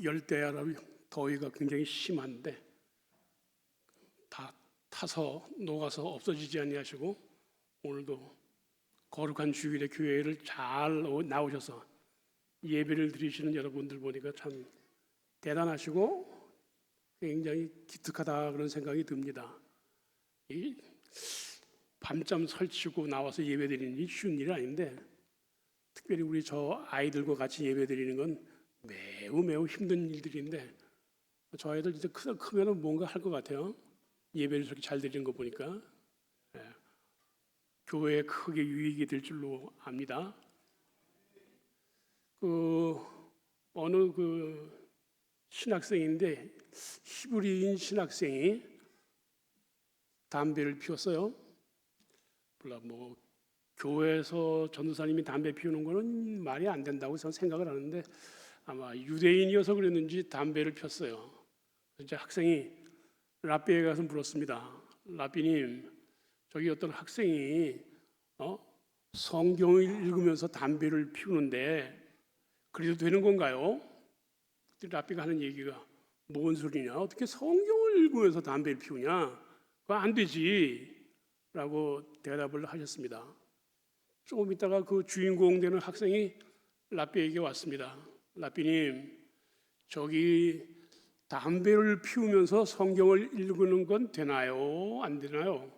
열대야로 더위가 굉장히 심한데 다 타서 녹아서 없어지지 아니하시고 오늘도 거룩한 주일에 교회를 잘 나오셔서 예배를 드리시는 여러분들 보니까 참 대단하시고 굉장히 기특하다 그런 생각이 듭니다. 이 밤잠 설치고 나와서 예배 드리는 게 쉬운 일이 아닌데 특별히 우리 저 아이들과 같이 예배 드리는 건 매우 힘든 일들인데 저 아이들 진짜 크면은 뭔가 할 것 같아요. 예배를 저렇게 잘 드리는 거 보니까 교회에 크게 유익이 될 줄로 압니다. 어느 신학생인데 히브리인 신학생이 담배를 피웠어요. 물론 교회에서 전도사님이 담배 피우는 거는 말이 안 된다고 저는 생각을 하는데 아마 유대인이어서 그랬는지 담배를 폈어요. 이제 학생이 랍비에 가서 물었습니다. 랍비님, 저기 어떤 학생이 성경을 읽으면서 담배를 피우는데 그래도 되는 건가요? 랍비가 하는 얘기가 뭔 소리냐? 어떻게 성경을 읽으면서 담배를 피우냐? 그거 안 되지 라고 대답을 하셨습니다. 조금 있다가 그 주인공 되는 학생이 랍비에게 왔습니다. 랍비님, 저기 담배를 피우면서 성경을 읽는 건 되나요? 안 되나요?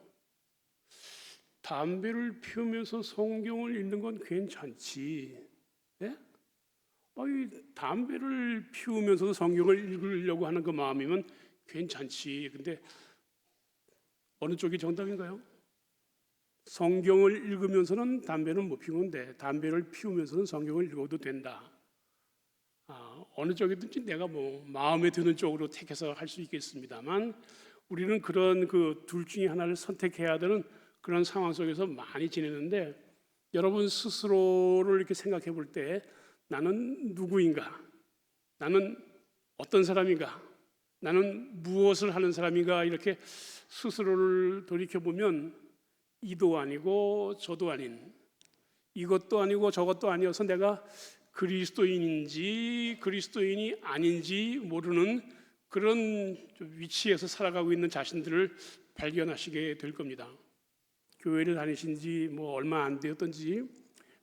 담배를 피우면서 성경을 읽는 건 괜찮지. 예? 담배를 피우면서도 성경을 읽으려고 하는 그 마음이면 괜찮지. 근데 어느 쪽이 정답인가요? 성경을 읽으면서는 담배는 못 피우는데 담배를 피우면서는 성경을 읽어도 된다. 어느 쪽이든지 내가 마음에 드는 쪽으로 택해서 할 수 있겠습니다만 우리는 그런 둘 중에 하나를 선택해야 되는 그런 상황 속에서 많이 지내는데 여러분 스스로를 이렇게 생각해 볼 때 나는 누구인가? 나는 어떤 사람인가? 나는 무엇을 하는 사람인가? 이렇게 스스로를 돌이켜보면 이도 아니고 저도 아닌 이것도 아니고 저것도 아니어서 내가 그리스도인인지 그리스도인이 아닌지 모르는 그런 위치에서 살아가고 있는 자신들을 발견하시게 될 겁니다. 교회를 다니신 지 얼마 안 되었던지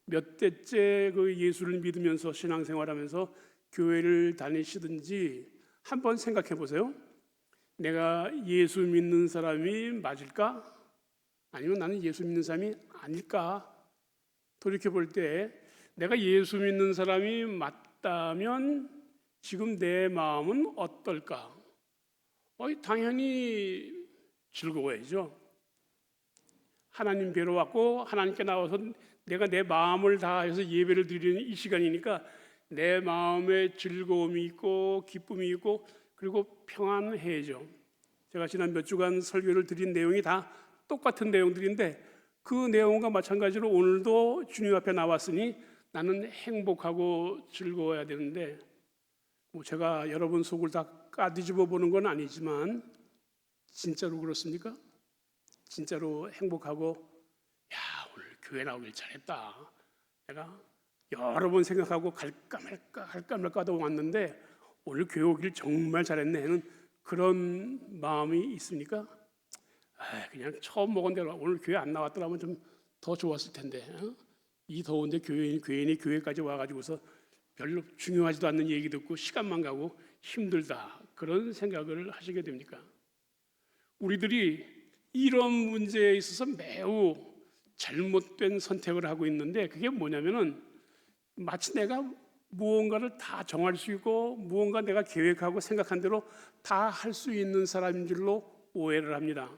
몇 대째 예수를 믿으면서 신앙생활하면서 교회를 다니시든지 한번 생각해 보세요. 내가 예수 믿는 사람이 맞을까? 아니면 나는 예수 믿는 사람이 아닐까? 돌이켜 볼 때 내가 예수 믿는 사람이 맞다면 지금 내 마음은 어떨까? 당연히 즐거워야죠. 하나님 뵈러 왔고 하나님께 나와서 내가 내 마음을 다해서 예배를 드리는 이 시간이니까 내 마음에 즐거움이 있고 기쁨이 있고 그리고 평안해야죠. 제가 지난 몇 주간 설교를 드린 내용이 다 똑같은 내용들인데 그 내용과 마찬가지로 오늘도 주님 앞에 나왔으니 나는 행복하고 즐거워야 되는데 제가 여러분 속을 다 까뒤집어 보는 건 아니지만 진짜로 그렇습니까? 진짜로 행복하고 오늘 교회 나오길 잘했다. 내가 여러 번 생각하고 갈까 말까 하다 왔는데 오늘 교회 오길 정말 잘했네 하는 그런 마음이 있습니까? 그냥 처음 먹은 대로 오늘 교회 안 나왔더라면 좀 더 좋았을 텐데 이 더운데 교인이 교회까지 와가지고서 별로 중요하지도 않는 얘기 듣고 시간만 가고 힘들다 그런 생각을 하시게 됩니까? 우리들이 이런 문제에 있어서 매우 잘못된 선택을 하고 있는데 그게 뭐냐면은 마치 내가 무언가를 다 정할 수 있고 무언가 내가 계획하고 생각한 대로 다 할 수 있는 사람인 줄로 오해를 합니다.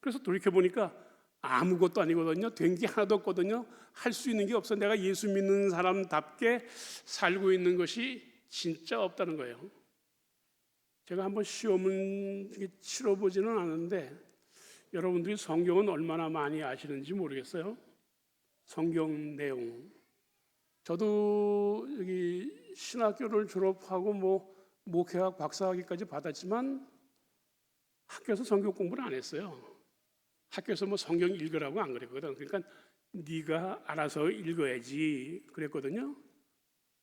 그래서 돌이켜보니까 아무것도 아니거든요. 된 게 하나도 없거든요. 할 수 있는 게 없어. 내가 예수 믿는 사람답게 살고 있는 것이 진짜 없다는 거예요. 제가 한번 시험은 치러보지는 않았는데 여러분들이 성경은 얼마나 많이 아시는지 모르겠어요. 성경 내용. 저도 여기 신학교를 졸업하고 목회학 박사학위까지 받았지만 학교에서 성경 공부를 안 했어요. 학교에서 성경 읽으라고 안 그랬거든. 그러니까 네가 알아서 읽어야지 그랬거든요.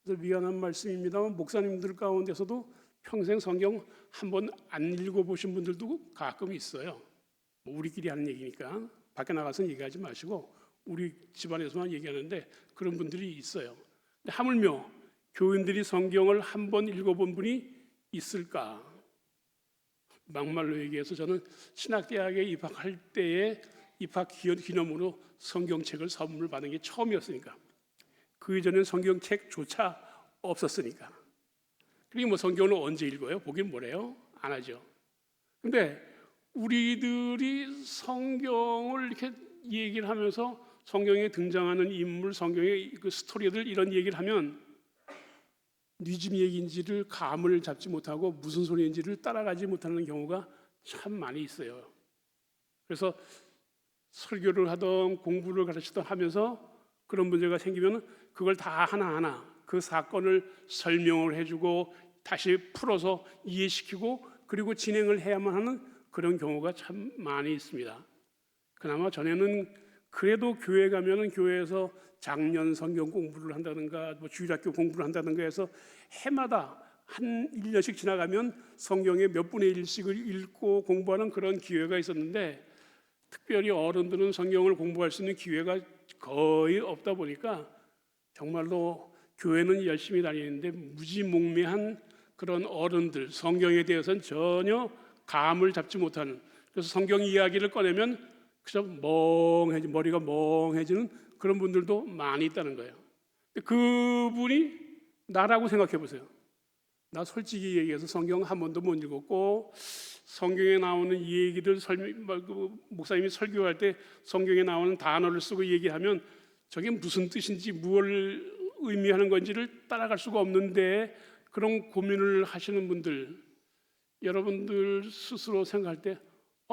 그래서 미안한 말씀입니다만 목사님들 가운데서도 평생 성경 한 번 안 읽어보신 분들도 가끔 있어요. 뭐 우리끼리 하는 얘기니까 밖에 나가서 얘기하지 마시고 우리 집안에서만 얘기하는데 그런 분들이 있어요. 근데 하물며 교인들이 성경을 한 번 읽어본 분이 있을까? 막말로 얘기해서 저는 신학대학에 입학할 때에 입학 기념으로 성경책을 선물 받은 게 처음이었으니까, 그 이전엔 성경책조차 없었으니까. 그리고 뭐 성경을 언제 읽어요? 보긴 뭐래요? 안 하죠. 근데 우리들이 성경을 이렇게 얘기를 하면서 성경에 등장하는 인물, 성경의 그 스토리들 이런 얘기를 하면 뉘짐 얘기인지를 감을 잡지 못하고 무슨 소리인지를 따라가지 못하는 경우가 참 많이 있어요. 그래서 설교를 하던 공부를 가르치던 하면서 그런 문제가 생기면 그걸 다 하나하나 그 사건을 설명을 해주고 다시 풀어서 이해시키고 그리고 진행을 해야만 하는 그런 경우가 참 많이 있습니다. 그나마 전에는 그래도 교회 가면은 교회에서 작년 성경 공부를 한다든가 뭐 주일학교 공부를 한다든가 해서 해마다 한 1년씩 지나가면 성경의 몇 분의 1씩을 읽고 공부하는 그런 기회가 있었는데, 특별히 어른들은 성경을 공부할 수 있는 기회가 거의 없다 보니까 정말로 교회는 열심히 다니는데 무지몽매한 그런 어른들, 성경에 대해서는 전혀 감을 잡지 못하는, 그래서 성경 이야기를 꺼내면 그저 머리가 멍해지는 그런 분들도 많이 있다는 거예요. 그분이 나라고 생각해 보세요. 나 솔직히 얘기해서 성경 한 번도 못 읽었고, 성경에 나오는 이 얘기들 목사님이 설교할 때 성경에 나오는 단어를 쓰고 얘기하면 저게 무슨 뜻인지 무엇을 의미하는 건지를 따라갈 수가 없는데, 그런 고민을 하시는 분들, 여러분들 스스로 생각할 때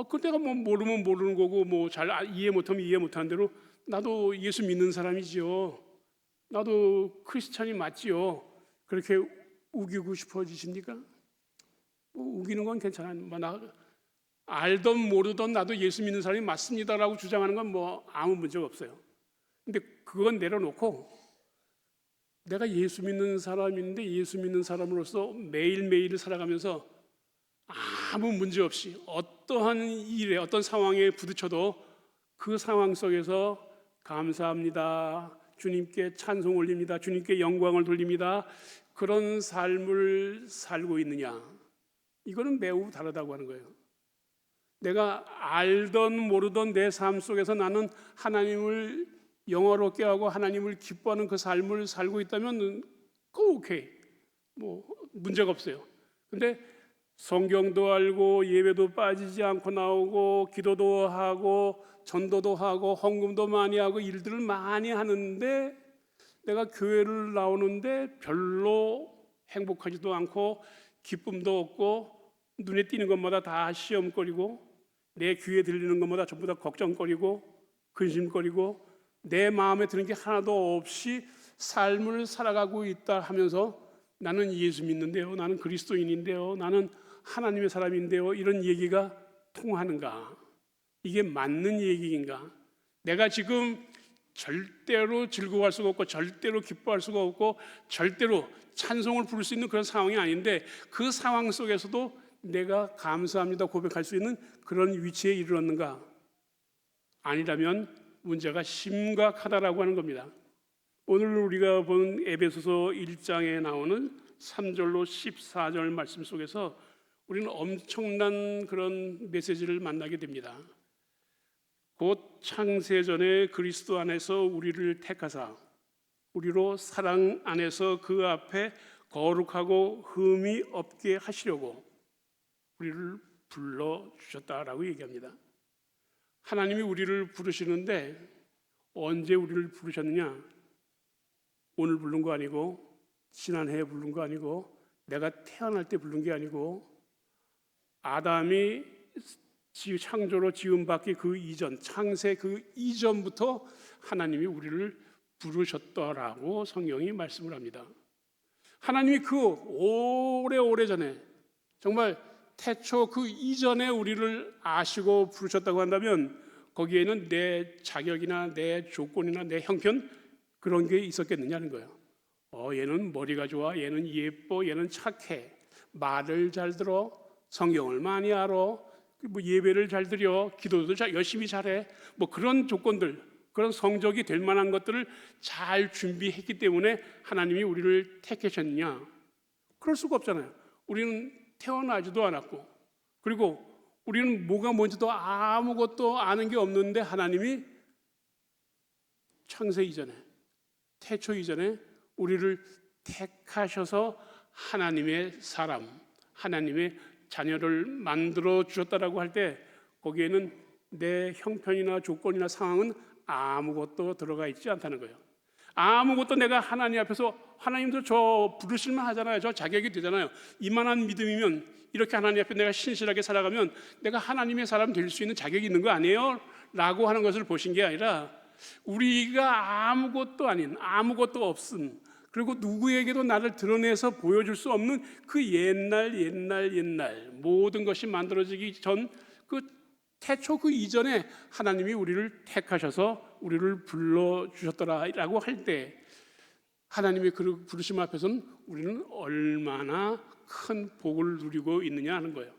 그 내가 뭐 모르면 모르는 거고 뭐 잘 이해 못하면 이해 못하는 대로 나도 예수 믿는 사람이지요, 나도 크리스찬이 맞지요, 그렇게 우기고 싶어지십니까? 뭐 우기는 건 괜찮아요. 뭐 나 알던 모르던 나도 예수 믿는 사람이 맞습니다라고 주장하는 건 뭐 아무 문제가 없어요. 근데 그건 내려놓고 내가 예수 믿는 사람인데 예수 믿는 사람으로서 매일매일을 살아가면서 아무 문제 없이 어떠한 일에 어떤 상황에 부딪혀도 그 상황 속에서 감사합니다, 주님께 찬송 올립니다, 주님께 영광을 돌립니다, 그런 삶을 살고 있느냐, 이거는 매우 다르다고 하는 거예요. 내가 알던 모르던 내 삶 속에서 나는 하나님을 영화롭게 하고 하나님을 기뻐하는 그 삶을 살고 있다면 오케이, 뭐 문제가 없어요. 근데 성경도 알고 예배도 빠지지 않고 나오고 기도도 하고 전도도 하고 헌금도 많이 하고 일들을 많이 하는데 내가 교회를 나오는데 별로 행복하지도 않고 기쁨도 없고 눈에 띄는 것마다 다 시험거리고 내 귀에 들리는 것마다 전부 다 걱정거리고 근심거리고 내 마음에 드는 게 하나도 없이 삶을 살아가고 있다 하면서 나는 예수 믿는데요, 나는 그리스도인인데요, 나는 하나님의 사람인데요, 이런 얘기가 통하는가? 이게 맞는 얘기인가? 내가 지금 절대로 즐거워할 수가 없고 절대로 기뻐할 수가 없고 절대로 찬송을 부를 수 있는 그런 상황이 아닌데 그 상황 속에서도 내가 감사합니다 고백할 수 있는 그런 위치에 이르렀는가? 아니라면 문제가 심각하다라고 하는 겁니다. 오늘 우리가 본 에베소서 1장에 나오는 3절로 14절 말씀 속에서 우리는 엄청난 그런 메시지를 만나게 됩니다. 곧 창세전에 그리스도 안에서 우리를 택하사 우리로 사랑 안에서 그 앞에 거룩하고 흠이 없게 하시려고 우리를 불러주셨다라고 얘기합니다. 하나님이 우리를 부르시는데 언제 우리를 부르셨느냐? 오늘 부른 거 아니고 지난해에 부른 거 아니고 내가 태어날 때 부른 게 아니고 아담이 창조로 지음받기 그 이전, 창세 그 이전부터 하나님이 우리를 부르셨더라고 성경이 말씀을 합니다. 하나님이 그 오래전에 정말 태초 그 이전에 우리를 아시고 부르셨다고 한다면 거기에는 내 자격이나 내 조건이나 내 형편 그런 게 있었겠느냐는 거예요. 얘는 머리가 좋아, 얘는 예뻐, 얘는 착해, 말을 잘 들어, 성경을 많이 알아, 뭐 예배를 잘 드려, 기도도 열심히 잘해, 뭐 그런 조건들, 그런 성적이 될 만한 것들을 잘 준비했기 때문에 하나님이 우리를 택하셨냐? 그럴 수가 없잖아요. 우리는 태어나지도 않았고, 그리고 우리는 뭐가 뭔지도 아무것도 아는 게 없는데 하나님이 창세 이전에, 태초 이전에 우리를 택하셔서 하나님의 사람, 하나님의 자녀를 만들어 주셨다라고 할 때 거기에는 내 형편이나 조건이나 상황은 아무것도 들어가 있지 않다는 거예요. 아무것도 내가 하나님 앞에서, 하나님도 저 부르실만 하잖아요. 저 자격이 되잖아요. 이만한 믿음이면, 이렇게 하나님 앞에 내가 신실하게 살아가면 내가 하나님의 사람 될 수 있는 자격이 있는 거 아니에요? 라고 하는 것을 보신 게 아니라 우리가 아무것도 아닌, 아무것도 없음, 그리고 누구에게도 나를 드러내서 보여줄 수 없는 그 옛날 모든 것이 만들어지기 전 그 태초 그 이전에 하나님이 우리를 택하셔서 우리를 불러주셨더라라고 할 때 하나님의 그 부르심 앞에서는 우리는 얼마나 큰 복을 누리고 있느냐 하는 거예요.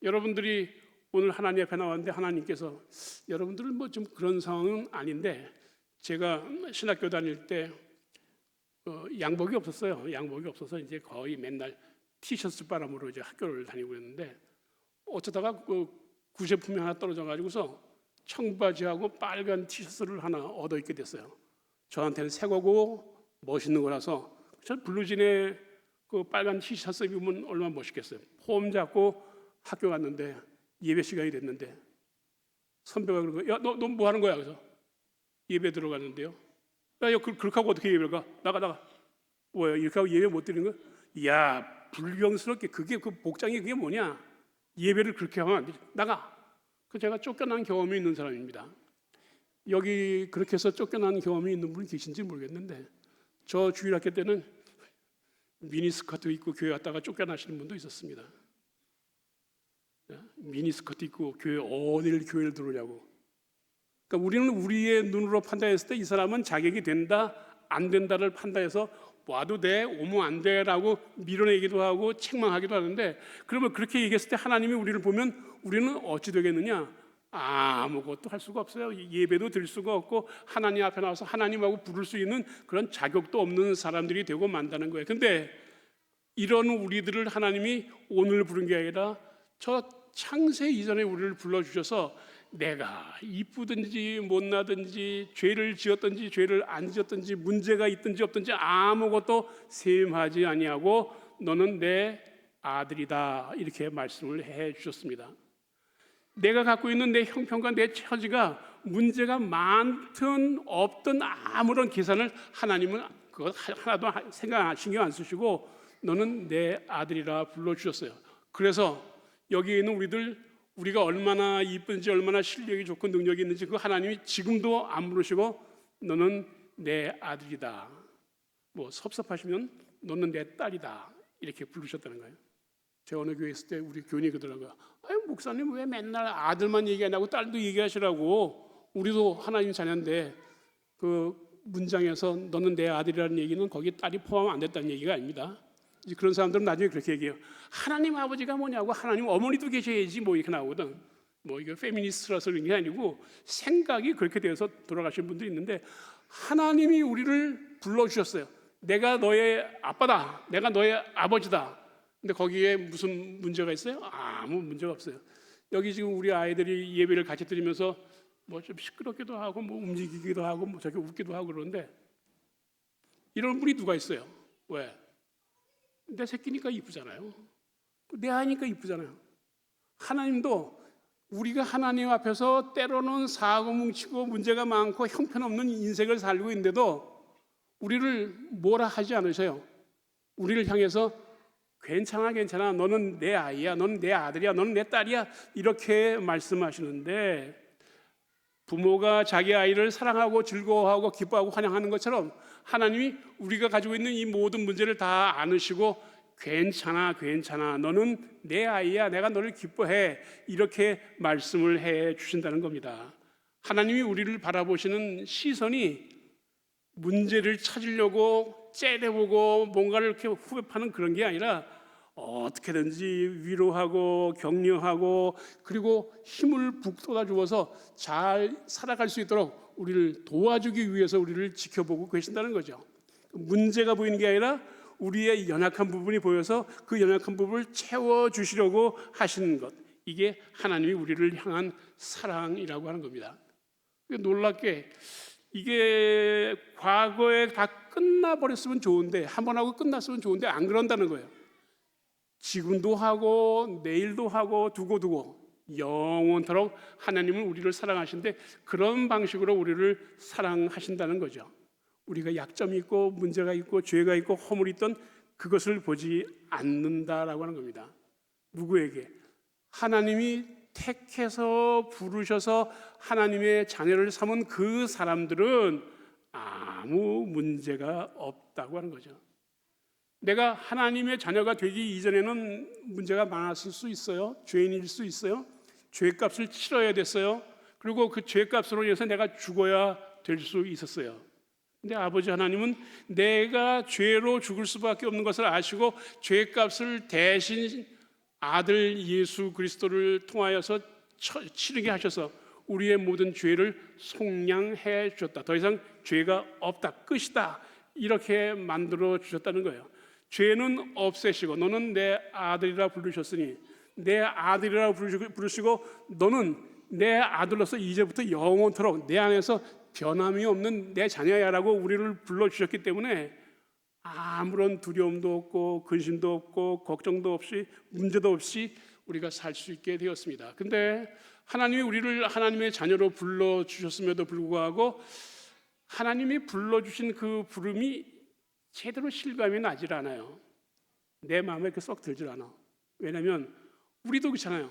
여러분들이 오늘 하나님 앞에 나왔는데 하나님께서, 여러분들은 뭐 좀 그런 상황은 아닌데, 제가 신학교 다닐 때 양복이 없었어요. 양복이 없어서 이제 거의 맨날 티셔츠 바람으로 이제 학교를 다니고 있는데, 어쩌다가 그 구제품이 하나 떨어져 가지고서 청바지하고 빨간 티셔츠를 하나 얻어 입게 됐어요. 저한테는 새 거고 멋있는 거라서. 저 블루진에 그 빨간 티셔츠 입으면 얼마나 멋있겠어요. 폼 잡고 학교 갔는데 예배 시간이 됐는데 선배가 그런 거야. 야, 너 뭐 하는 거야? 그래서 예배 들어갔는데요. 야, 그렇게 하고 어떻게 예배를 가? 나가. 뭐야? 이렇게 하고 예배 못 드리는 거야? 야, 불경스럽게 그게 그 복장이 그게 뭐냐? 예배를 그렇게 하면 안 되지. 나가. 그 제가 쫓겨난 경험이 있는 사람입니다. 여기 그렇게 해서 쫓겨난 경험이 있는 분이 계신지 모르겠는데, 저 주일학교 때는 미니스커트 입고 교회 왔다가 쫓겨나시는 분도 있었습니다. 미니스커트 입고 어디를 교회를 들어오냐고. 그러니까 우리는 우리의 눈으로 판단했을 때 이 사람은 자격이 된다, 안 된다를 판단해서 와도 돼, 오면 안 돼라고 밀어내기도 하고 책망하기도 하는데, 그러면 그렇게 얘기했을 때 하나님이 우리를 보면 우리는 어찌 되겠느냐? 아무것도 할 수가 없어요. 예배도 드릴 수가 없고 하나님 앞에 나와서 하나님하고 부를 수 있는 그런 자격도 없는 사람들이 되고 만다는 거예요. 근데 이런 우리들을 하나님이 오늘 부른 게 아니라 저 창세 이전에 우리를 불러주셔서 내가 이쁘든지 못나든지 죄를 지었든지 죄를 안 지었든지 문제가 있든지 없든지 아무것도 셈하지 아니하고 너는 내 아들이다, 이렇게 말씀을 해 주셨습니다. 내가 갖고 있는 내 형편과 내 처지가 문제가 많든 없든 아무런 계산을 하나님은 그거 하나도 신경 안 쓰시고 너는 내 아들이라 불러주셨어요. 그래서 여기에 있는 우리가 얼마나 이쁜지, 얼마나 실력이 좋고 능력이 있는지 그 하나님이 지금도 안 부르시고 너는 내 아들이다, 뭐 섭섭하시면 너는 내 딸이다, 이렇게 부르셨다는 거예요. 제가 어느 교회 있을 때 우리 교인이 그러더라고요. 아유, 목사님 왜 맨날 아들만 얘기하냐고, 딸도 얘기하시라고. 우리도 하나님 자녀인데 그 문장에서 너는 내 아들이라는 얘기는 거기 딸이 포함 안 됐다는 얘기가 아닙니다. 이제 그런 사람들은 나중에 그렇게 얘기해요. 하나님 아버지가 뭐냐고, 하나님 어머니도 계셔야지, 뭐 이렇게 나오거든. 뭐 이게 페미니스트라서 그런 게 아니고 생각이 그렇게 되어서 돌아가신 분들이 있는데, 하나님이 우리를 불러주셨어요. 내가 너의 아빠다, 내가 너의 아버지다. 근데 거기에 무슨 문제가 있어요? 아무 문제가 없어요. 여기 지금 우리 아이들이 예배를 같이 드리면서 뭐 좀 시끄럽기도 하고 뭐 움직이기도 하고 뭐 저렇게 웃기도 하고 그러는데, 이런 분이 누가 있어요? 왜? 내 새끼니까 이쁘잖아요. 내 아이니까 이쁘잖아요. 하나님도 우리가 하나님 앞에서 때로는 사고 뭉치고 문제가 많고 형편없는 인생을 살고 있는데도 우리를 뭐라 하지 않으셔요. 우리를 향해서 괜찮아, 너는 내 아이야, 너는 내 아들이야, 너는 내 딸이야, 이렇게 말씀하시는데, 부모가 자기 아이를 사랑하고 즐거워하고 기뻐하고 환영하는 것처럼 하나님이 우리가 가지고 있는 이 모든 문제를 다 안으시고 괜찮아, 너는 내 아이야, 내가 너를 기뻐해, 이렇게 말씀을 해 주신다는 겁니다. 하나님이 우리를 바라보시는 시선이 문제를 찾으려고 째려보고 뭔가를 이렇게 후벼 파는 그런 게 아니라 어떻게든지 위로하고 격려하고 그리고 힘을 북돋아 주어서 잘 살아갈 수 있도록 우리를 도와주기 위해서 우리를 지켜보고 계신다는 거죠. 문제가 보이는 게 아니라 우리의 연약한 부분이 보여서 그 연약한 부분을 채워주시려고 하시는 것, 이게 하나님이 우리를 향한 사랑이라고 하는 겁니다. 놀랍게 이게 과거에 다 끝나버렸으면 좋은데, 한 번 하고 끝났으면 좋은데 안 그런다는 거예요. 지금도 하고 내일도 하고 두고 영원토록 하나님은 우리를 사랑하시는데 그런 방식으로 우리를 사랑하신다는 거죠. 우리가 약점이 있고 문제가 있고 죄가 있고 허물이 있던 그것을 보지 않는다라고 하는 겁니다. 누구에게? 하나님이 택해서 부르셔서 하나님의 자녀를 삼은 그 사람들은 아무 문제가 없다고 하는 거죠. 내가 하나님의 자녀가 되기 이전에는 문제가 많았을 수 있어요. 죄인일 수 있어요. 죄값을 치러야 됐어요. 그리고 그 죄값으로 인해서 내가 죽어야 될 수 있었어요. 근데 아버지 하나님은 내가 죄로 죽을 수밖에 없는 것을 아시고 죄값을 대신 아들 예수 그리스도를 통하여서 치르게 하셔서 우리의 모든 죄를 속량해 주셨다. 더 이상 죄가 없다. 끝이다. 이렇게 만들어 주셨다는 거예요. 죄는 없애시고 너는 내 아들이라 부르셨으니 내 아들이라 부르시고 너는 내 아들로서 이제부터 영원토록 내 안에서 변함이 없는 내 자녀야라고 우리를 불러주셨기 때문에 아무런 두려움도 없고 근심도 없고 걱정도 없이 문제도 없이 우리가 살 수 있게 되었습니다. 근데 하나님이 우리를 하나님의 자녀로 불러주셨음에도 불구하고 하나님이 불러주신 그 부름이 제대로 실감이 나질 않아요. 내 마음에 그렇게 썩 들질 않아. 왜냐하면 우리도 그렇잖아요.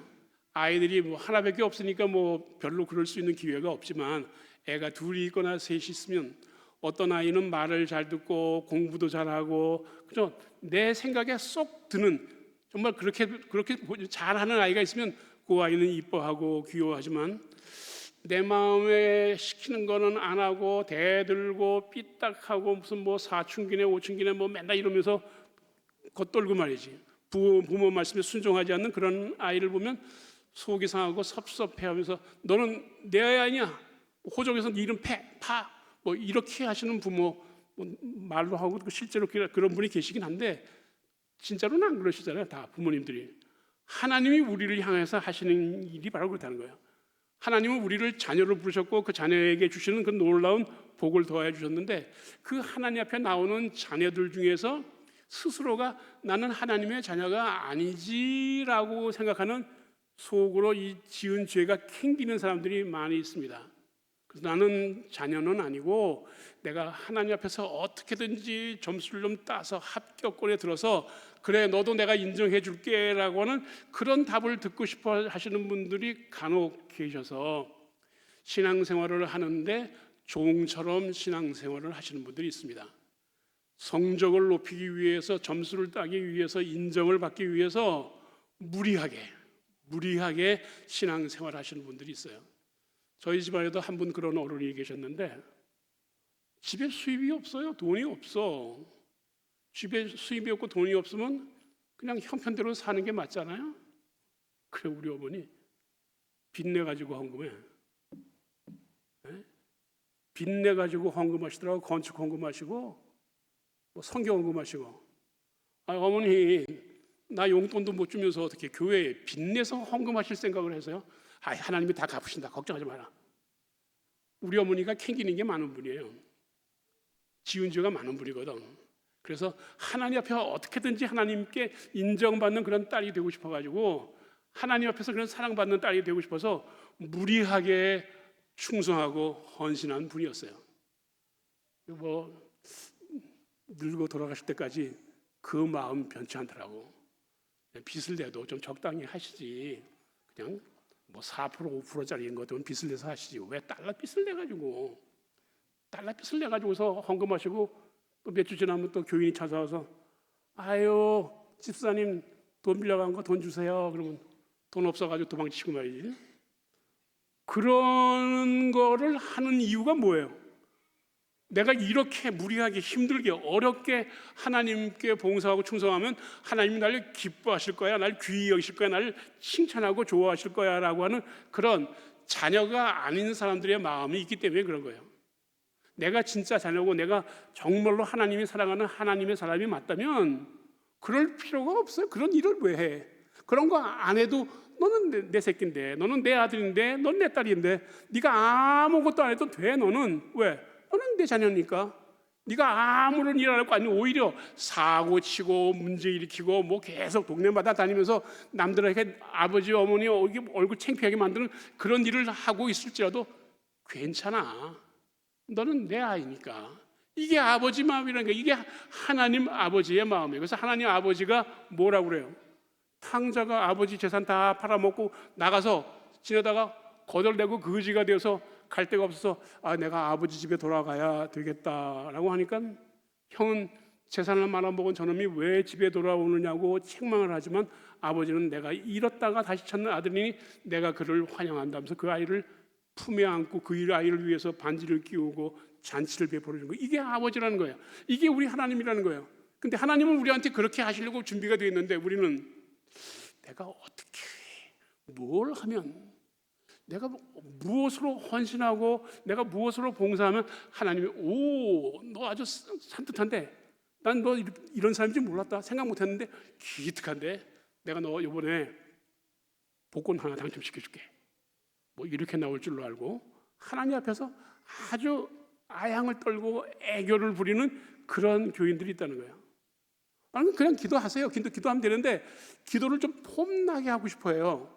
아이들이 뭐 하나밖에 없으니까 뭐 별로 그럴 수 있는 기회가 없지만 애가 둘이 있거나 셋이 있으면 어떤 아이는 말을 잘 듣고 공부도 잘하고 그죠? 내 생각에 쏙 드는 정말 그렇게 잘하는 아이가 있으면 그 아이는 이뻐하고 귀여워하지만 내 마음에 시키는 거는 안 하고 대들고 삐딱하고 무슨 뭐 사춘기네 오춘기네 뭐 맨날 이러면서 겉돌고 말이지. 부모 말씀에 순종하지 않는 그런 아이를 보면 속이 상하고 섭섭해하면서 너는 내 아이 아니야. 호적에서 네 이름 파 뭐 이렇게 하시는 부모 뭐 말로 하고 실제로 그런 분이 계시긴 한데 진짜로는 안 그러시잖아요. 다 부모님들이. 하나님이 우리를 향해서 하시는 일이 바로 그렇다는 거예요. 하나님은 우리를 자녀로 부르셨고 그 자녀에게 주시는 그 놀라운 복을 더해 주셨는데 그 하나님 앞에 나오는 자녀들 중에서 스스로가 나는 하나님의 자녀가 아니지라고 생각하는 속으로 이 지은 죄가 캥기는 사람들이 많이 있습니다. 그래서 나는 자녀는 아니고 내가 하나님 앞에서 어떻게든지 점수를 좀 따서 합격권에 들어서 그래 너도 내가 인정해 줄게 라고 하는 그런 답을 듣고 싶어 하시는 분들이 간혹 계셔서 신앙생활을 하는데 종처럼 신앙생활을 하시는 분들이 있습니다. 성적을 높이기 위해서 점수를 따기 위해서 인정을 받기 위해서 무리하게 신앙생활 하시는 분들이 있어요. 저희 집안에도 한 분 그런 어른이 계셨는데 집에 수입이 없어요. 돈이 없어. 집에 수입이 없고 돈이 없으면 그냥 형편대로 사는 게 맞잖아요. 그래 우리 어머니 빚내가지고 헌금해. 빚내가지고 헌금하시더라고. 건축 헌금하시고 뭐 성경 헌금하시고. 어머니 나 용돈도 못 주면서 어떻게 교회에 빚내서 헌금하실 생각을 해서요. 하나님이 다 갚으신다. 걱정하지 마라. 우리 어머니가 캥기는 게 많은 분이에요. 지은 죄가 많은 분이거든. 그래서 하나님 앞에 어떻게든지 하나님께 인정받는 그런 딸이 되고 싶어가지고 하나님 앞에서 그런 사랑받는 딸이 되고 싶어서 무리하게 충성하고 헌신한 분이었어요. 뭐 늙어 돌아가실 때까지 그 마음 변치 않더라고. 빚을 내도 좀 적당히 하시지. 그냥 뭐 4% 5%짜리인 것들은 빚을 내서 하시지. 왜 달러 빚을 내가지고서 헌금하시고 또 몇 주 지나면 또 교인이 찾아와서 아유 집사님 돈 빌려간 거 돈 주세요. 그러면 돈 없어가지고 도망치고 말이지. 그런 거를 하는 이유가 뭐예요? 내가 이렇게 무리하게 힘들게 어렵게 하나님께 봉사하고 충성하면 하나님이 나를 기뻐하실 거야, 나를 귀히 여기실 거야, 나를 칭찬하고 좋아하실 거야 라고 하는 그런 자녀가 아닌 사람들의 마음이 있기 때문에 그런 거예요. 내가 진짜 자녀고 내가 정말로 하나님이 사랑하는 하나님의 사람이 맞다면 그럴 필요가 없어요. 그런 일을 왜 해? 그런 거 안 해도 너는 내 새끼인데, 너는 내 아들인데, 넌 내 딸인데 네가 아무것도 안 해도 돼. 너는 왜? 너는 내 자녀니까. 네가 아무런 일 안 하고 아니 오히려 사고 치고 문제 일으키고 뭐 계속 동네마다 다니면서 남들에게 아버지 어머니 얼굴 창피하게 만드는 그런 일을 하고 있을지라도 괜찮아. 너는 내 아이니까. 이게 아버지 마음이라는 거예요. 이게 하나님 아버지의 마음이에요. 그래서 하나님 아버지가 뭐라고 그래요? 탕자가 아버지 재산 다 팔아먹고 나가서 지내다가 거덜내고 거지가 되어서 갈 데가 없어서 내가 아버지 집에 돌아가야 되겠다라고 하니까 형은 재산을 말아먹은 저놈이 왜 집에 돌아오느냐고 책망을 하지만 아버지는 내가 잃었다가 다시 찾는 아들이니 내가 그를 환영한다면서 그 아이를 품에 안고 그 아이를 위해서 반지를 끼우고 잔치를 베풀어 준 거예요. 이게 아버지라는 거예요. 이게 우리 하나님이라는 거예요. 근데 하나님은 우리한테 그렇게 하시려고 준비가 되어 있는데 우리는 내가 어떻게 뭘 하면 내가 무엇으로 헌신하고 내가 무엇으로 봉사하면 하나님이 너 아주 산뜻한데 난 너 이런 사람인지 몰랐다 생각 못했는데 기특한데 내가 너 이번에 복권 하나 당첨시켜줄게 뭐 이렇게 나올 줄로 알고 하나님 앞에서 아주 아양을 떨고 애교를 부리는 그런 교인들이 있다는 거예요. 그냥 기도하세요. 기도하면 되는데 기도를 좀 폼나게 하고 싶어요.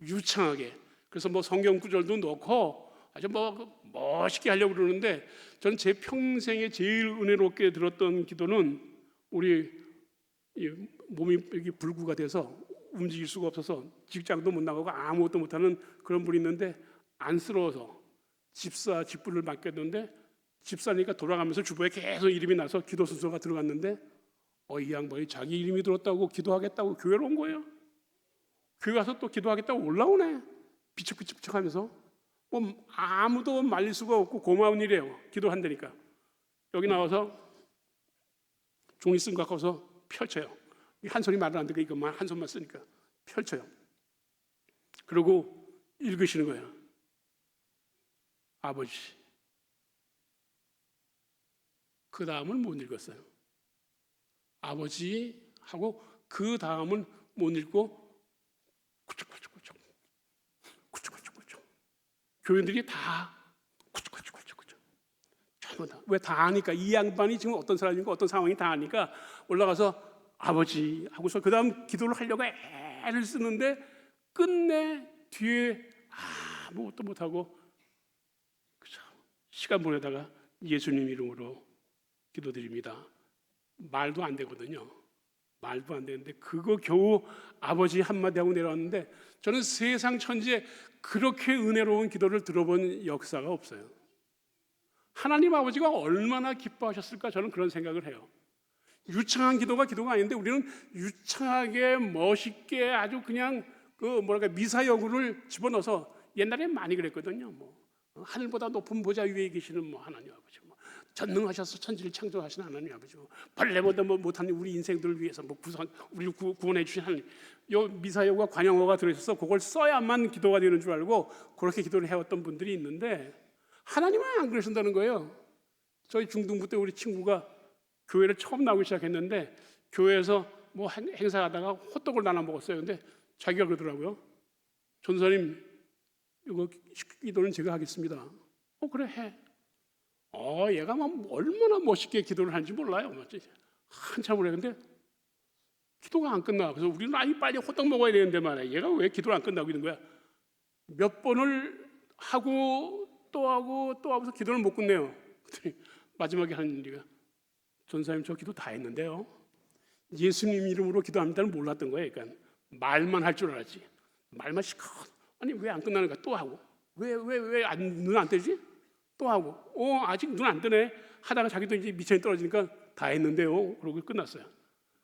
유창하게. 그래서 뭐 성경 구절도 넣고 아주 뭐 멋있게 하려고 그러는데 저는 제 평생에 제일 은혜롭게 들었던 기도는 우리 몸이 여기 불구가 돼서 움직일 수가 없어서 직장도 못 나가고 아무것도 못하는 그런 분이 있는데 안쓰러워서 집사 직분을 맡겼는데 집사니까 돌아가면서 주보에 계속 이름이 나서 기도 순서가 들어갔는데 이 양반이 자기 이름이 들었다고 기도하겠다고 교회로 온 거예요. 교회 가서 또 기도하겠다고 올라오네. 비척비척 하면서 뭐 아무도 말릴 수가 없고 고마운 일이에요. 기도한다니까. 여기 나와서 종이 쓴 거 갖고서 펼쳐요. 한 손이 말을 안 되니까 이것만 한 손만 쓰니까 펼쳐요. 그리고 읽으시는 거예요. 아버지. 그 다음은 못 읽었어요. 아버지 하고 그 다음은 못 읽고 구축구축구축 교인들이 다 구축구축구축 전부 다 왜 다 아니까 이 양반이 지금 어떤 사람인가 어떤 상황이 다 아니까 올라가서 아버지 하고서 그 다음 기도를 하려고 애를 쓰는데 끝내 뒤에 아무것도 못하고 시간 보내다가 예수님 이름으로 기도드립니다. 말도 안 되거든요. 말도 안 되는데 그거 겨우 아버지 한마디 하고 내려왔는데 저는 세상 천지에 그렇게 은혜로운 기도를 들어본 역사가 없어요. 하나님 아버지가 얼마나 기뻐하셨을까 저는 그런 생각을 해요. 유창한 기도가 아닌데 우리는 유창하게 멋있게 아주 그냥 미사여구를 집어넣어서 옛날에 많이 그랬거든요. 하늘보다 높은 보좌 위에 계시는 하나님 아버지, 전능하셔서 천지를 창조하시는 하나님 아버지, 벌레보다 못한 우리 인생들을 위해서 우리를 구원해 주신 하나님. 요 미사여구와 관용어가 들어있어서 그걸 써야만 기도가 되는 줄 알고 그렇게 기도를 해왔던 분들이 있는데 하나님은 안 그러신다는 거예요. 저희 중등부 때 우리 친구가 교회를 처음 나오기 시작했는데 교회에서 행사하다가 호떡을 나눠 먹었어요. 근데 자기가 그러더라고요. 전사님 이거 기도는 제가 하겠습니다. 그래 해. 얘가 얼마나 멋있게 기도를 하는지 몰라요. 한참을 했는데 기도가 안 끝나. 그래서 우리는 빨리 호떡 먹어야 되는데 말이야. 얘가 왜 기도를 안 끝나고 있는 거야? 몇 번을 하고 또 하고 또 하고서 기도를 못 끝내요. 그랬더니 마지막에 하는 얘기가 전사님 저 기도 다 했는데요. 예수님 이름으로 기도합니다는 몰랐던 거예요. 그러니까 말만 할 줄 알았지. 말만 시컷. 아니 왜 안 끝나는가? 또 하고. 왜 눈 안 뜨지? 또 하고. 아직 눈 안 뜨네. 하다가 자기도 이제 미천이 떨어지니까 다 했는데요. 그러고 끝났어요.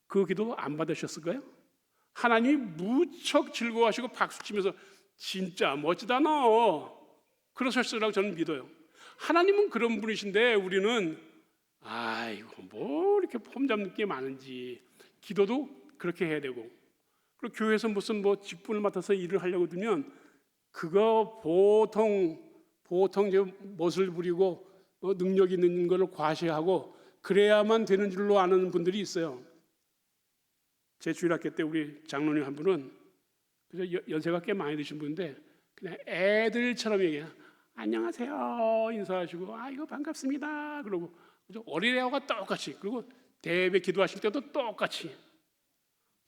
그 기도 안 받으셨을까요? 하나님이 무척 즐거워하시고 박수치면서 진짜 멋지다 너. 그러셨으라고 저는 믿어요. 하나님은 그런 분이신데 우리는 아이고 뭐 이렇게 폼 잡는 게 많은지, 기도도 그렇게 해야 되고, 그리고 교회에서 무슨 뭐 직분을 맡아서 일을 하려고 들면 그거 보통 이제 멋을 부리고 능력 있는 걸 과시하고 그래야만 되는 줄로 아는 분들이 있어요. 제 주일학교 때 우리 장로님 한 분은, 그래서 연세가 꽤 많이 드신 분인데 그냥 애들처럼 얘기해요. 안녕하세요 인사하시고 아이고 반갑습니다 그러고, 어린애하고 똑같이, 그리고 대회 기도하실 때도 똑같이.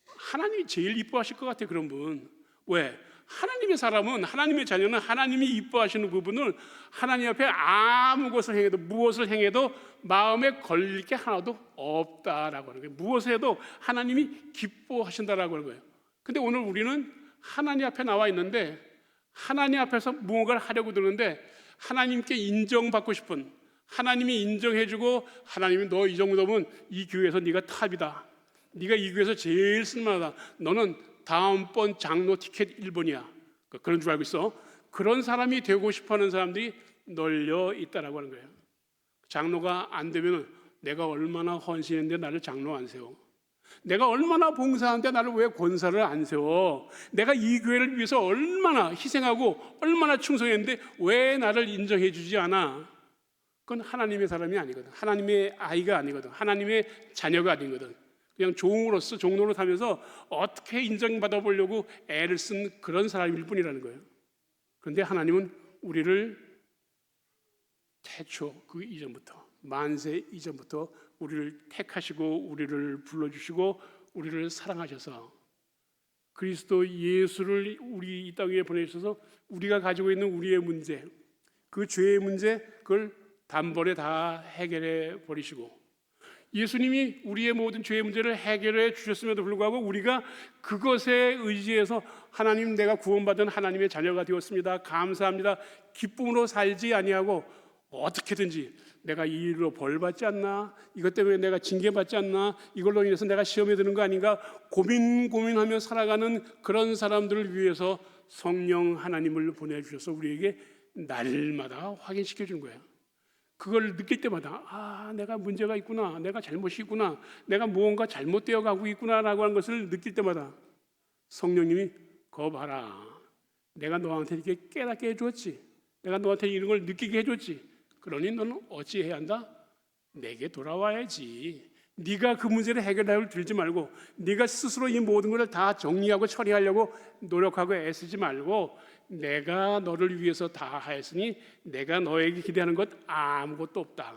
하나님이 제일 이뻐하실 것 같아요, 그런 분. 왜? 하나님의 사람은, 하나님의 자녀는 하나님이 이뻐하시는 부분을 하나님 앞에 아무 것을 행해도, 무엇을 행해도 마음에 걸릴 게 하나도 없다라고 하는 거예요. 무엇을 해도 하나님이 기뻐하신다라고 하는 거예요. 근데 오늘 우리는 하나님 앞에 나와 있는데, 하나님 앞에서 무언가를 하려고 드는데, 하나님께 인정받고 싶은, 하나님이 인정해주고, 하나님이 너 이 정도면 이 교회에서 네가 탑이다, 네가 이 교회에서 제일 쓸만하다, 너는 다음번 장로 티켓 1번이야, 그런 줄 알고 있어. 그런 사람이 되고 싶어하는 사람들이 널려 있다라고 하는 거예요. 장로가 안 되면 내가 얼마나 헌신했는데 나를 장로 안 세워, 내가 얼마나 봉사하는데 나를 왜 권사를 안 세워, 내가 이 교회를 위해서 얼마나 희생하고 얼마나 충성했는데 왜 나를 인정해 주지 않아. 그건 하나님의 사람이 아니거든, 하나님의 아이가 아니거든, 하나님의 자녀가 아니거든. 그냥 종으로서 종로로 타면서 어떻게 인정받아 보려고 애를 쓴 그런 사람일 뿐이라는 거예요. 그런데 하나님은 우리를 태초, 그 이전부터, 만세 이전부터 우리를 택하시고 우리를 불러주시고 우리를 사랑하셔서 그리스도 예수를 우리 이 땅 위에 보내주셔서 우리가 가지고 있는 우리의 문제, 그 죄의 문제, 그걸 단번에 다 해결해 버리시고, 예수님이 우리의 모든 죄의 문제를 해결해 주셨음에도 불구하고 우리가 그것에 의지해서 하나님, 내가 구원받은 하나님의 자녀가 되었습니다, 감사합니다, 기쁨으로 살지 아니하고 어떻게든지 내가 이 일로 벌 받지 않나, 이것 때문에 내가 징계받지 않나, 이걸로 인해서 내가 시험에 드는 거 아닌가 고민하며 살아가는 그런 사람들을 위해서 성령 하나님을 보내주셔서 우리에게 날마다 확인시켜 주는 거예요. 그걸 느낄 때마다 내가 문제가 있구나, 내가 잘못이 있구나, 내가 무언가 잘못되어 가고 있구나라고 하는 것을 느낄 때마다 성령님이 거 봐라, 내가 너한테 이렇게 깨닫게 해줬지, 내가 너한테 이런 걸 느끼게 해줬지, 그러니 너는 어찌해야 한다? 내게 돌아와야지. 네가 그 문제를 해결하려고 들지 말고, 네가 스스로 이 모든 것을 다 정리하고 처리하려고 노력하고 애쓰지 말고, 내가 너를 위해서 다 하였으니 내가 너에게 기대하는 것 아무것도 없다.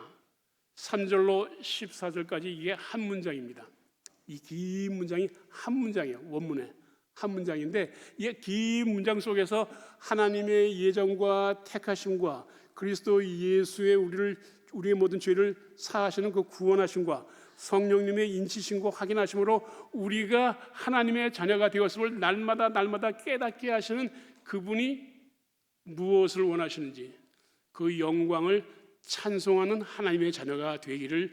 3절로 14절까지 이게 한 문장입니다. 이 긴 문장이 한 문장이에요. 원문에 한 문장인데, 이 긴 문장 속에서 하나님의 예정과 택하심과 그리스도 예수의 우리의 모든 죄를 사하시는 그 구원하심과 성령님의 인치심과 확인하심으로 우리가 하나님의 자녀가 되었음을 날마다 깨닫게 하시는 그분이 무엇을 원하시는지, 그 영광을 찬송하는 하나님의 자녀가 되기를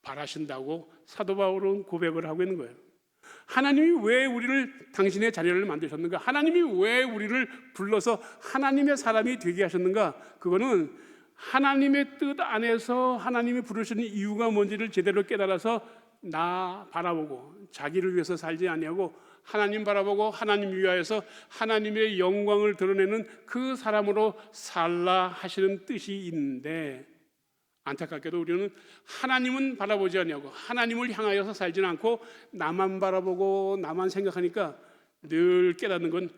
바라신다고 사도 바울은 고백을 하고 있는 거예요. 하나님이 왜 우리를 당신의 자녀를 만드셨는가, 하나님이 왜 우리를 불러서 하나님의 사람이 되게 하셨는가, 그거는 하나님의 뜻 안에서 하나님이 부르시는 이유가 뭔지를 제대로 깨달아서 나 바라보고 자기를 위해서 살지 아니하고 하나님 바라보고 하나님 위하여서 하나님의 영광을 드러내는 그 사람으로 살라 하시는 뜻이 있는데, 안타깝게도 우리는 하나님은 바라보지 아니하고 하나님을 향하여서 살지는 않고 나만 바라보고 나만 생각하니까 늘 깨닫는 건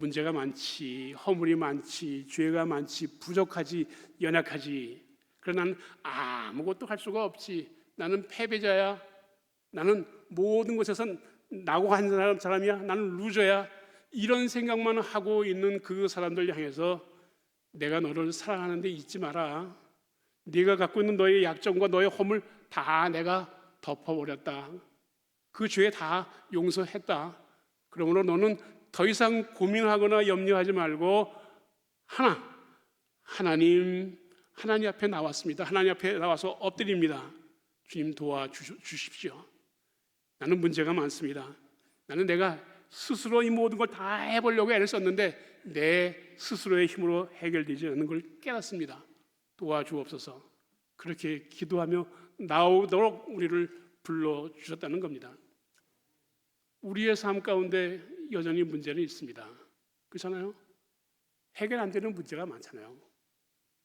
문제가 많지, 허물이 많지, 죄가 많지, 부족하지, 연약하지, 그러나 나는 아무것도 할 수가 없지, 나는 패배자야, 나는 모든 것에서 나고 한 사람이야, 나는 루저야, 이런 생각만 하고 있는 그 사람들 향해서 내가 너를 사랑하는데 잊지 마라. 네가 갖고 있는 너의 약점과 너의 허물 다 내가 덮어버렸다. 그 죄 다 용서했다. 그러므로 너는 더 이상 고민하거나 염려하지 말고 하나님 앞에 나왔습니다. 하나님 앞에 나와서 엎드립니다. 주님 도와주십시오. 나는 문제가 많습니다. 나는 내가 스스로 이 모든 걸 다 해보려고 애를 썼는데 내 스스로의 힘으로 해결되지 않는 걸 깨닫습니다. 도와주옵소서. 그렇게 기도하며 나오도록 우리를 불러주셨다는 겁니다. 우리의 삶 가운데 여전히 문제는 있습니다. 그렇잖아요? 해결 안 되는 문제가 많잖아요.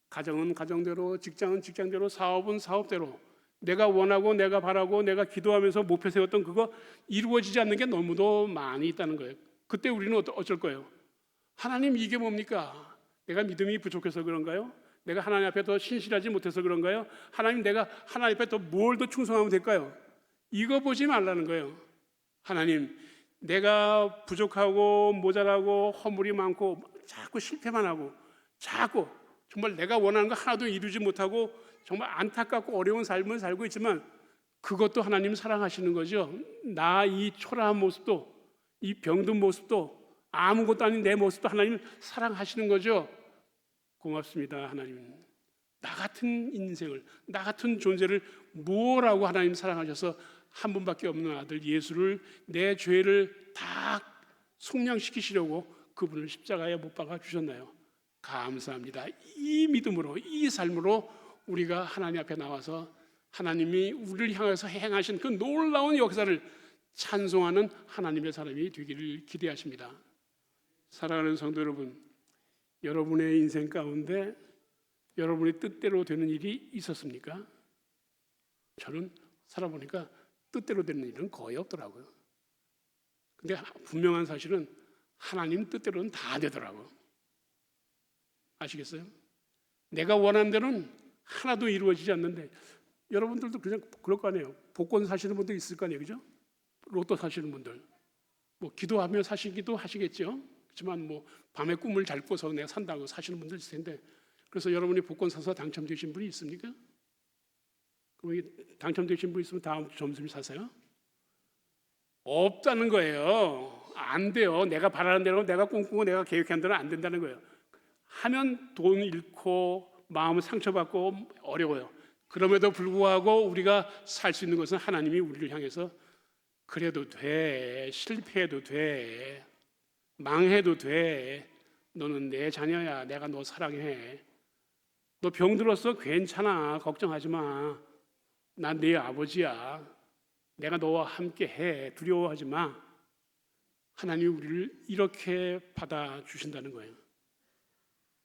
가정은 가정대로, 직장은 직장대로, 사업은 사업대로 내가 원하고 내가 바라고 내가 기도하면서 목표 세웠던 그거 이루어지지 않는 게 너무도 많이 있다는 거예요. 그때 우리는 어쩔 거예요? 하나님, 이게 뭡니까? 내가 믿음이 부족해서 그런가요? 내가 하나님 앞에 더 신실하지 못해서 그런가요? 하나님, 내가 하나님 앞에 더 뭘 더 충성하면 될까요? 이거 보지 말라는 거예요. 하나님, 내가 부족하고 모자라고 허물이 많고 자꾸 실패만 하고 자꾸 정말 내가 원하는 거 하나도 이루지 못하고 정말 안타깝고 어려운 삶을 살고 있지만 그것도 하나님 사랑하시는 거죠. 나 이 초라한 모습도, 이 병든 모습도, 아무것도 아닌 내 모습도 하나님 사랑하시는 거죠. 고맙습니다, 하나님. 나 같은 인생을, 나 같은 존재를 뭐라고 하나님 사랑하셔서 한 분밖에 없는 아들 예수를, 내 죄를 다 속량시키시려고 그분을 십자가에 못 박아 주셨나요? 감사합니다. 이 믿음으로, 이 삶으로 우리가 하나님 앞에 나와서 하나님이 우리를 향해서 행하신 그 놀라운 역사를 찬송하는 하나님의 사람이 되기를 기대하십니다. 사랑하는 성도 여러분, 여러분의 인생 가운데 여러분의 뜻대로 되는 일이 있었습니까? 저는 살아보니까 뜻대로 되는 일은 거의 없더라고요. 근데 분명한 사실은 하나님 뜻대로는 다 되더라고요. 아시겠어요? 내가 원하는 대로는 하나도 이루어지지 않는데, 여러분들도 그냥 그럴 거 아니에요. 복권 사시는 분들 있을 거 아니에요, 그죠? 로또 사시는 분들, 뭐 기도하며 사시기도 하시겠죠. 그렇지만 뭐 밤에 꿈을 잘 꿔서 내가 산다고 사시는 분들 있을 텐데, 그래서 여러분이 복권 사서 당첨되신 분이 있습니까? 그럼 당첨되신 분 있으면 다음 주 점심 사세요? 없다는 거예요. 안 돼요. 내가 바라는 대로, 내가 꿈꾸고 내가 계획한 대로 안 된다는 거예요. 하면 돈 잃고 마음 상처받고 어려워요. 그럼에도 불구하고 우리가 살 수 있는 것은 하나님이 우리를 향해서 그래도 돼, 실패해도 돼, 망해도 돼, 너는 내 자녀야, 내가 너 사랑해, 너 병들었어, 괜찮아, 걱정하지 마, 난 네 아버지야, 내가 너와 함께 해, 두려워하지 마. 하나님이 우리를 이렇게 받아주신다는 거예요.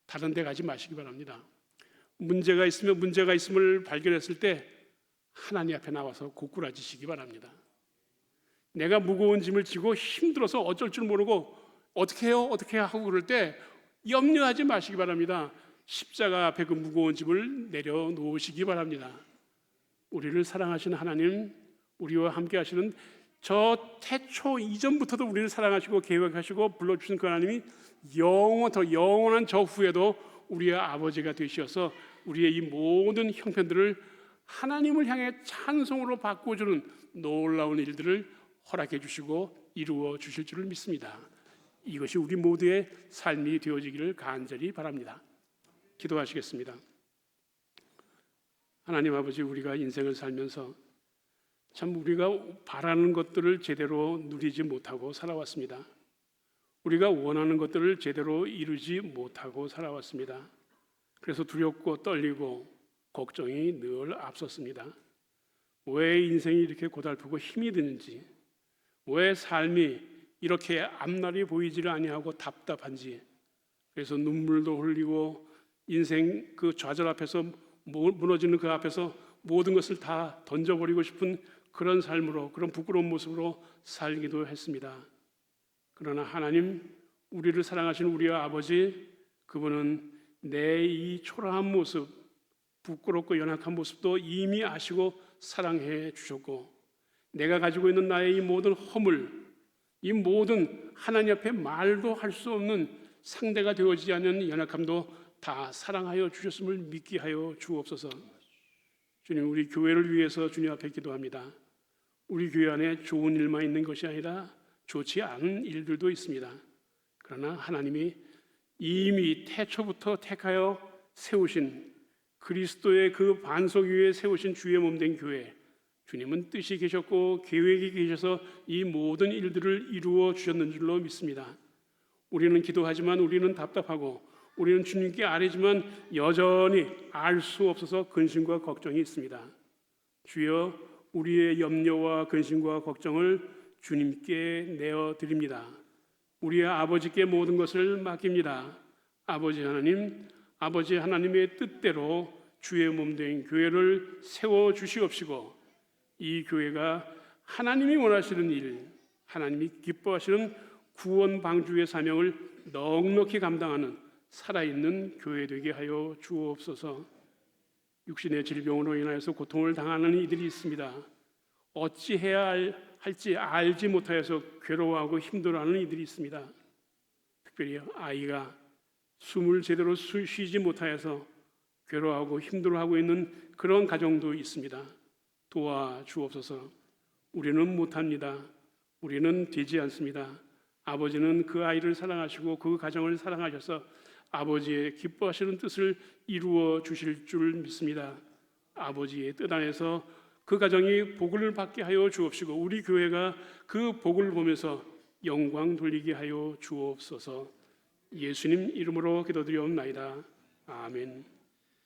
다른 데 가지 마시기 바랍니다. 문제가 있으면 문제가 있음을 발견했을 때 하나님 앞에 나와서 고꾸라지시기 바랍니다. 내가 무거운 짐을 지고 힘들어서 어쩔 줄 모르고 어떻게 해요? 어떻게 하고 그럴 때 염려하지 마시기 바랍니다. 십자가 앞에 그 무거운 짐을 내려놓으시기 바랍니다. 우리를 사랑하시는 하나님, 우리와 함께 하시는 저 태초 이전부터도 우리를 사랑하시고 계획하시고 불러주신 그 하나님이 더 영원한 저 후에도 우리의 아버지가 되시어서 우리의 이 모든 형편들을 하나님을 향해 찬송으로 바꿔주는 놀라운 일들을 허락해 주시고 이루어 주실 줄을 믿습니다. 이것이 우리 모두의 삶이 되어지기를 간절히 바랍니다. 기도하시겠습니다. 하나님 아버지, 우리가 인생을 살면서 참 우리가 바라는 것들을 제대로 누리지 못하고 살아왔습니다. 우리가 원하는 것들을 제대로 이루지 못하고 살아왔습니다. 그래서 두렵고 떨리고 걱정이 늘 앞섰습니다. 왜 인생이 이렇게 고달프고 힘이 드는지, 왜 삶이 이렇게 앞날이 보이지를 아니하고 답답한지, 그래서 눈물도 흘리고 인생 그 좌절 앞에서 무너지는 그 앞에서 모든 것을 다 던져버리고 싶은 그런 삶으로, 그런 부끄러운 모습으로 살기도 했습니다. 그러나 하나님, 우리를 사랑하시는 우리의 아버지, 그분은 내 이 초라한 모습, 부끄럽고 연약한 모습도 이미 아시고 사랑해 주셨고, 내가 가지고 있는 나의 이 모든 허물, 이 모든 하나님 앞에 말도 할 수 없는 상대가 되어지지 않는 연약함도 다 사랑하여 주셨음을 믿게 하여 주옵소서. 주님, 우리 교회를 위해서 주님 앞에 기도합니다. 우리 교회 안에 좋은 일만 있는 것이 아니라 좋지 않은 일들도 있습니다. 그러나 하나님이 이미 태초부터 택하여 세우신 그리스도의 그 반석 위에 세우신 주의 몸된 교회, 주님은 뜻이 계셨고 계획이 계셔서 이 모든 일들을 이루어 주셨는 줄로 믿습니다. 우리는 기도하지만 우리는 답답하고 우리는 주님께 아뢰지만 여전히 알 수 없어서 근심과 걱정이 있습니다. 주여, 우리의 염려와 근심과 걱정을 주님께 내어드립니다. 우리의 아버지께 모든 것을 맡깁니다. 아버지 하나님, 아버지 하나님의 뜻대로 주의 몸된 교회를 세워주시옵시고, 이 교회가 하나님이 원하시는 일, 하나님이 기뻐하시는 구원 방주의 사명을 넉넉히 감당하는 살아있는 교회 되게 하여 주옵소서. 육신의 질병으로 인하여서 고통을 당하는 이들이 있습니다. 어찌해야 할지 알지 못하여서 괴로워하고 힘들어하는 이들이 있습니다. 특별히 아이가 숨을 제대로 쉬지 못하여서 괴로워하고 힘들어하고 있는 그런 가정도 있습니다. 도와주옵소서. 우리는 못합니다. 우리는 되지 않습니다. 아버지는 그 아이를 사랑하시고 그 가정을 사랑하셔서 아버지의 기뻐하시는 뜻을 이루어 주실 줄 믿습니다. 아버지의 뜻 안에서 그 가정이 복을 받게 하여 주옵시고, 우리 교회가 그 복을 보면서 영광 돌리게 하여 주옵소서. 예수님 이름으로 기도드리옵나이다. 아멘.